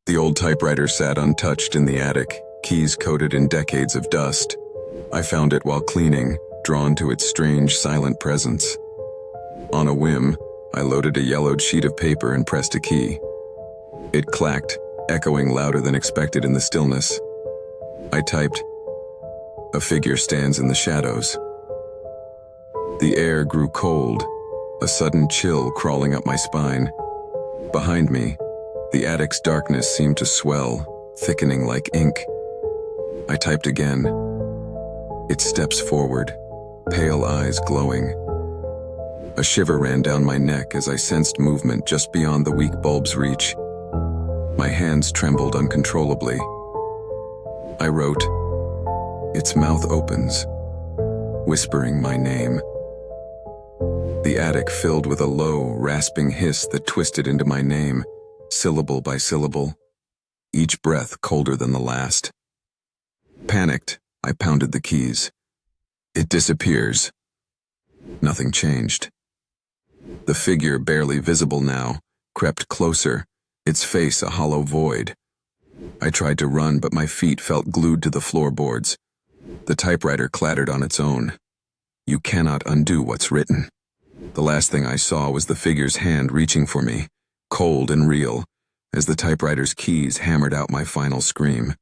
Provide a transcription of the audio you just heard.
The old typewriter sat untouched in the attic, keys coated in decades of dust. I found it while cleaning, drawn to its strange, silent presence. On a whim, I loaded a yellowed sheet of paper and pressed a key. It clacked, echoing louder than expected in the stillness. I typed, "A figure stands in the shadows." The air grew cold, a sudden chill crawling up my spine. Behind me, the attic's darkness seemed to swell, thickening like ink. I typed again. It steps forward, pale eyes glowing. A shiver ran down my neck as I sensed movement just beyond the weak bulb's reach. My hands trembled uncontrollably. I wrote, "Its mouth opens," whispering my name. The attic filled with a low, rasping hiss that twisted into my name, syllable by syllable, each breath colder than the last. Panicked, I pounded the keys. It disappears. Nothing changed. The figure, barely visible now, crept closer, its face a hollow void. I tried to run, but my feet felt glued to the floorboards. The typewriter clattered on its own. You cannot undo what's written. The last thing I saw was the figure's hand reaching for me, cold and real, as the typewriter's keys hammered out my final scream.